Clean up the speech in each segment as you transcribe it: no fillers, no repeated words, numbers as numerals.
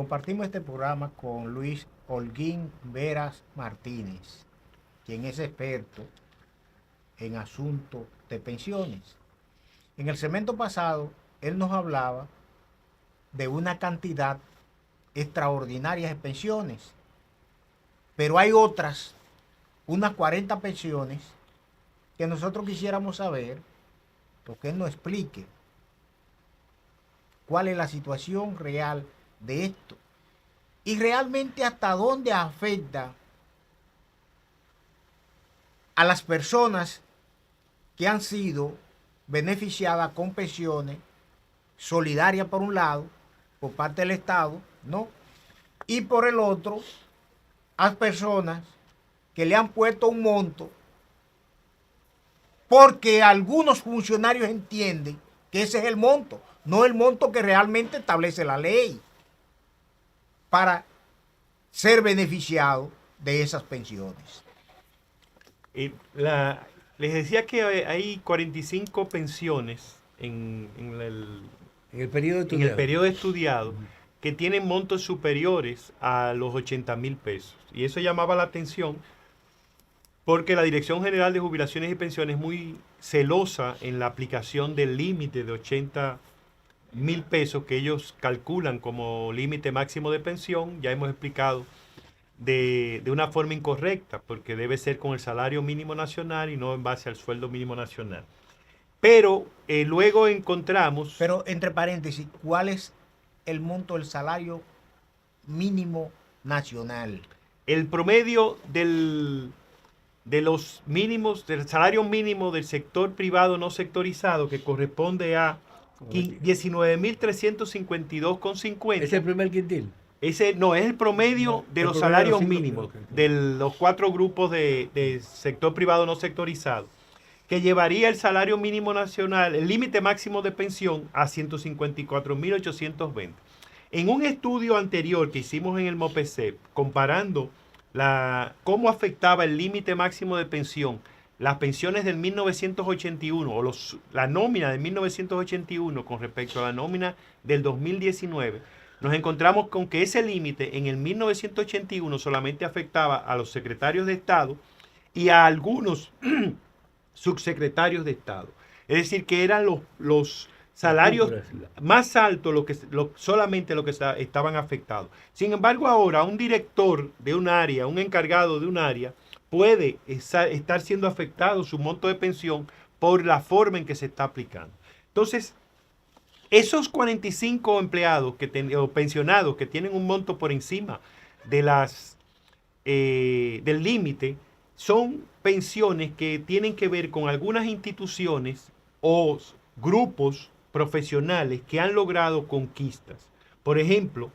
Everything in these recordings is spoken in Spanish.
Compartimos este programa con Luis Holguín Veras Martínez, quien es experto en asuntos de pensiones. En el segmento pasado, él nos hablaba de una cantidad extraordinaria de pensiones, pero hay otras, unas 40 pensiones, que nosotros quisiéramos saber, porque él nos explique cuál es la situación real de esto y realmente hasta dónde afecta a las personas que han sido beneficiadas con pensiones solidarias por un lado, por parte del Estado, ¿no? Y por el otro, a personas que le han puesto un monto porque algunos funcionarios entienden que ese es el monto, no el monto que realmente establece la ley para ser beneficiado de esas pensiones. Les decía que hay 45 pensiones En el periodo en el estudiado. periodo estudiado que tienen montos superiores a los 80.000 pesos. Y eso llamaba la atención porque la Dirección General de Jubilaciones y Pensiones es muy celosa en la aplicación del límite de 80.000 pesos que ellos calculan como límite máximo de pensión. Ya hemos explicado de una forma incorrecta, porque debe ser con el salario mínimo nacional y no en base al sueldo mínimo nacional. Pero luego encontramos... Pero entre paréntesis, ¿cuál es el monto del salario mínimo nacional? El promedio de los mínimos, del salario mínimo del sector privado no sectorizado, que corresponde a 19.352,50. ¿Es el primer quintil? Ese no, es el promedio de los salarios mínimos de los 4 grupos de sector privado no sectorizado, que llevaría el salario mínimo nacional, el límite máximo de pensión, a 154.820. En un estudio anterior que hicimos en el MOPESEP, comparando cómo afectaba el límite máximo de pensión, las pensiones del 1981 o la nómina de 1981 con respecto a la nómina del 2019, nos encontramos con que ese límite en el 1981 solamente afectaba a los secretarios de Estado y a algunos subsecretarios de Estado. Es decir, que eran los salarios más altos solamente los que estaban afectados. Sin embargo, ahora un director de un área, un encargado de un área, puede estar siendo afectado su monto de pensión por la forma en que se está aplicando. Entonces, esos 45 empleados o pensionados que tienen un monto por encima de del límite son pensiones que tienen que ver con algunas instituciones o grupos profesionales que han logrado conquistas. Por ejemplo,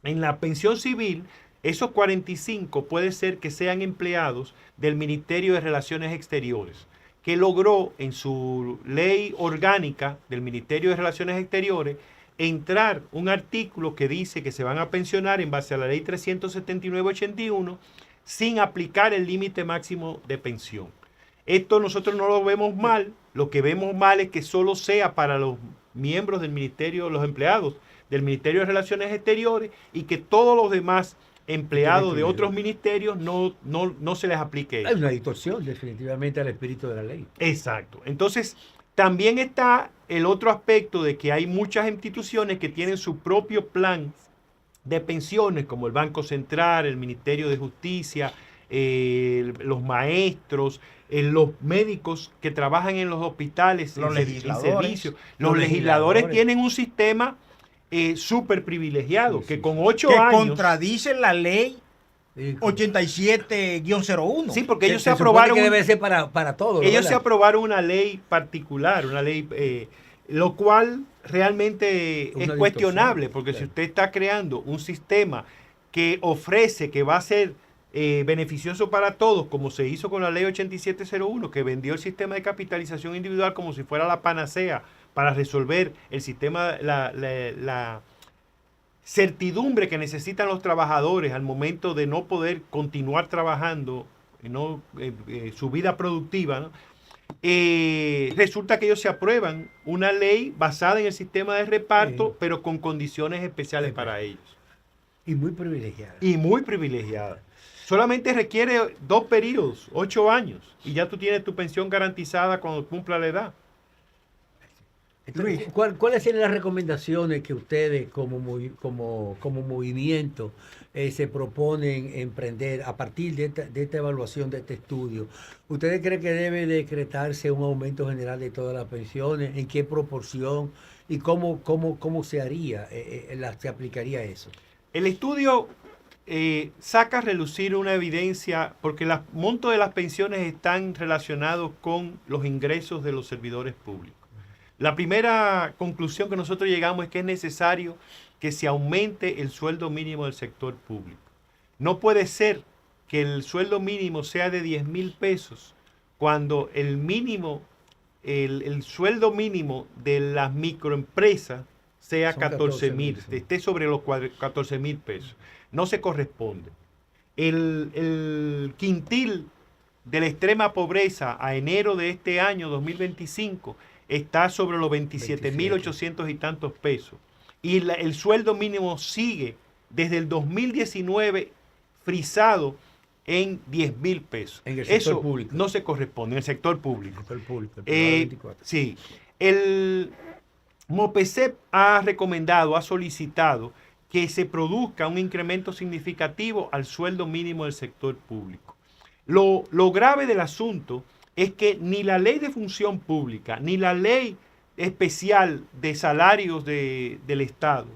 en la pensión civil, esos 45 puede ser que sean empleados del Ministerio de Relaciones Exteriores, que logró en su ley orgánica del Ministerio de Relaciones Exteriores entrar un artículo que dice que se van a pensionar en base a la ley 379/81 sin aplicar el límite máximo de pensión. Esto nosotros no lo vemos mal, lo que vemos mal es que solo sea para los miembros del Ministerio, los empleados del Ministerio de Relaciones Exteriores, y que todos los demás empleados de otros ministerios no se les aplique eso. Hay una distorsión definitivamente al espíritu de la ley. Exacto. Entonces, también está el otro aspecto de que hay muchas instituciones que tienen su propio plan de pensiones, como el Banco Central, el Ministerio de Justicia, los maestros, los médicos que trabajan en los hospitales, los legisladores. Servicios. Los legisladores tienen un sistema súper privilegiado, que con 8 años... Que contradice la ley 87-01. Sí, porque ellos se aprobaron... que debe ser para todos. Ellos se aprobaron una ley particular, una ley... lo cual realmente es cuestionable, porque claro, si usted está creando un sistema que ofrece, que va a ser beneficioso para todos, como se hizo con la ley 8701, que vendió el sistema de capitalización individual como si fuera la panacea para resolver el sistema, la certidumbre que necesitan los trabajadores al momento de no poder continuar trabajando, su vida productiva, ¿no? Resulta que ellos se aprueban una ley basada en el sistema de reparto, pero con condiciones especiales para ellos. Y muy privilegiada. y muy privilegiada. Solamente requiere 2 periodos, 8 años, y ya tú tienes tu pensión garantizada cuando cumpla la edad. Entonces, Luis. ¿cuáles serían las recomendaciones que ustedes como movimiento se proponen emprender a partir de esta evaluación, de este estudio? ¿Ustedes creen que debe decretarse un aumento general de todas las pensiones? ¿En qué proporción? ¿Y cómo se haría, se aplicaría eso? El estudio saca a relucir una evidencia porque los montos de las pensiones están relacionados con los ingresos de los servidores públicos. La primera conclusión que nosotros llegamos es que es necesario que se aumente el sueldo mínimo del sector público. No puede ser que el sueldo mínimo sea de 10,000 pesos cuando el sueldo mínimo de las microempresas sea Son 14,000, 14,000, sí. esté sobre los 14,000 pesos. No se corresponde. El quintil de la extrema pobreza a enero de este año 2025 está sobre los 27,800 y tantos pesos. Y el sueldo mínimo sigue desde el 2019 frisado en 10,000 pesos. En el sector Eso público. no se corresponde en el sector público. El público, el privado 24. Sí, el MOPESEP ha recomendado, ha solicitado que se produzca un incremento significativo al sueldo mínimo del sector público. Lo grave del asunto es que ni la ley de función pública, ni la ley especial de salarios del Estado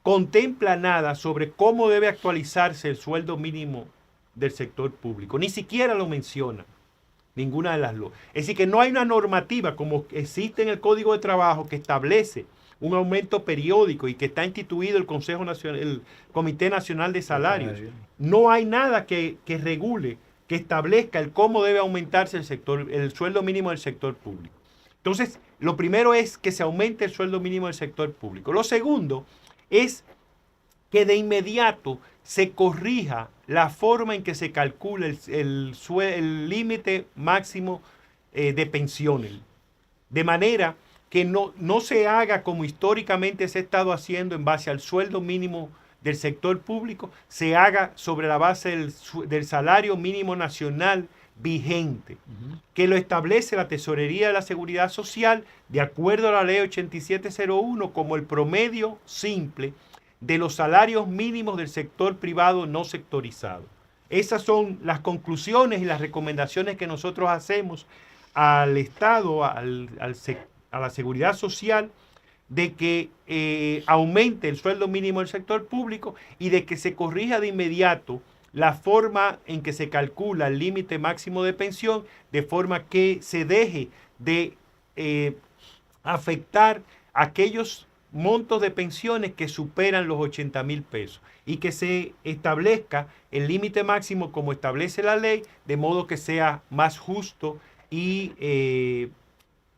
contempla nada sobre cómo debe actualizarse el sueldo mínimo del sector público. Ni siquiera lo menciona ninguna de las leyes. Es decir, que no hay una normativa como existe en el Código de Trabajo que establece un aumento periódico y que está instituido el Consejo Nacional, el Comité Nacional de Salarios. No hay nada que regule, que establezca el cómo debe aumentarse el sueldo mínimo del sector público. Entonces, lo primero es que se aumente el sueldo mínimo del sector público. Lo segundo es que de inmediato se corrija la forma en que se calcula el límite máximo de pensiones. De manera que no se haga como históricamente se ha estado haciendo en base al sueldo mínimo del sector público, se haga sobre la base del salario mínimo nacional vigente, que lo establece la Tesorería de la Seguridad Social de acuerdo a la Ley 8701 como el promedio simple de los salarios mínimos del sector privado no sectorizado. Esas son las conclusiones y las recomendaciones que nosotros hacemos al Estado, a la Seguridad Social, de que aumente el sueldo mínimo del sector público y de que se corrija de inmediato la forma en que se calcula el límite máximo de pensión, de forma que se deje de afectar aquellos montos de pensiones que superan los 80,000 pesos y que se establezca el límite máximo como establece la ley, de modo que sea más justo y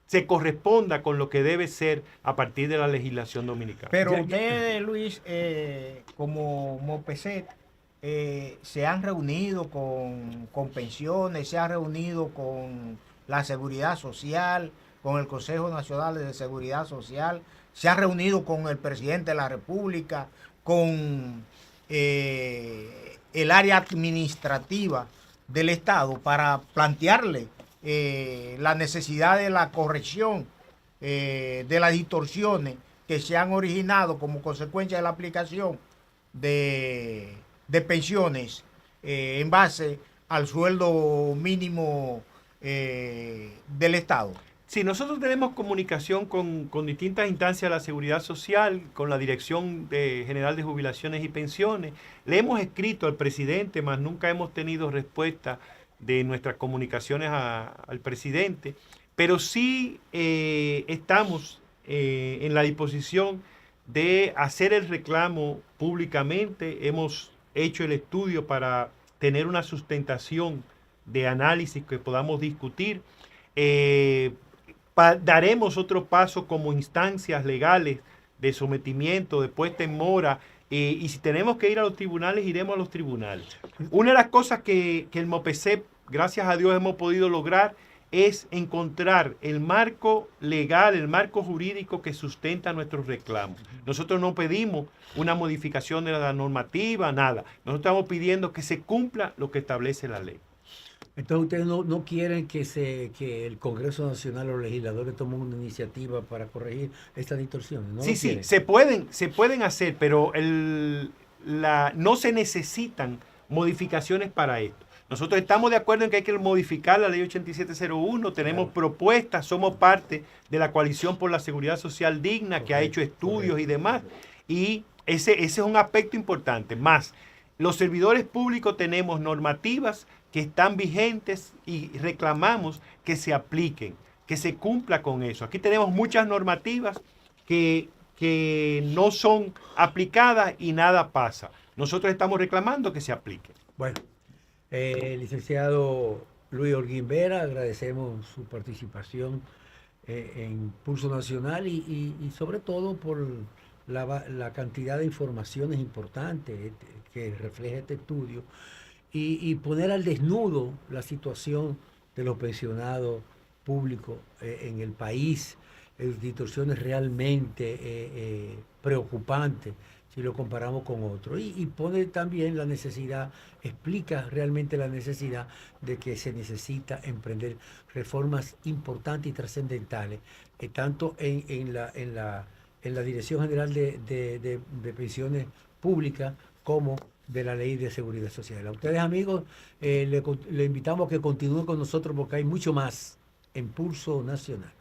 se corresponda con lo que debe ser a partir de la legislación dominicana. Pero ustedes, Luis, como MOPESEP, se han reunido con pensiones, se han reunido con la Seguridad Social, con el Consejo Nacional de Seguridad Social, se ha reunido con el presidente de la República, con el área administrativa del Estado para plantearle la necesidad de la corrección de las distorsiones que se han originado como consecuencia de la aplicación de pensiones en base al sueldo mínimo del Estado. Sí, nosotros tenemos comunicación con distintas instancias de la Seguridad Social, con la Dirección General de Jubilaciones y Pensiones. Le hemos escrito al presidente, mas nunca hemos tenido respuesta de nuestras comunicaciones al presidente, pero sí estamos en la disposición de hacer el reclamo públicamente. Hemos hecho el estudio para tener una sustentación de análisis que podamos discutir. Daremos otro paso como instancias legales de sometimiento, de puesta en mora, y si tenemos que ir a los tribunales, iremos a los tribunales. Una de las cosas que el MOPESEP, gracias a Dios, hemos podido lograr es encontrar el marco legal, el marco jurídico que sustenta nuestros reclamos. Nosotros no pedimos una modificación de la normativa, nada. Nosotros estamos pidiendo que se cumpla lo que establece la ley. Entonces ustedes no quieren que el Congreso Nacional o los legisladores tomen una iniciativa para corregir estas distorsiones. ¿No Sí, lo sí, quieren? se pueden hacer, pero no se necesitan modificaciones para esto. Nosotros estamos de acuerdo en que hay que modificar la ley 8701, tenemos propuestas, somos parte de la Coalición por la Seguridad Social Digna, que ha hecho estudios y demás, y ese es un aspecto importante. Más, los servidores públicos tenemos normativas que están vigentes y reclamamos que se apliquen, que se cumpla con eso. Aquí tenemos muchas normativas que no son aplicadas y nada pasa. Nosotros estamos reclamando que se apliquen. Bueno, licenciado Luis Holguín Vera, agradecemos su participación en Pulso Nacional y sobre todo por la cantidad de informaciones importantes que refleja este estudio y poner al desnudo la situación de los pensionados públicos en el país, distorsiones realmente preocupantes si lo comparamos con otros. Y pone también la necesidad, explica realmente la necesidad de que se necesita emprender reformas importantes y trascendentales, tanto en la Dirección General de Pensiones Públicas como de la Ley de Seguridad Social. A ustedes, amigos, le invitamos a que continúen con nosotros porque hay mucho más en Pulso Nacional.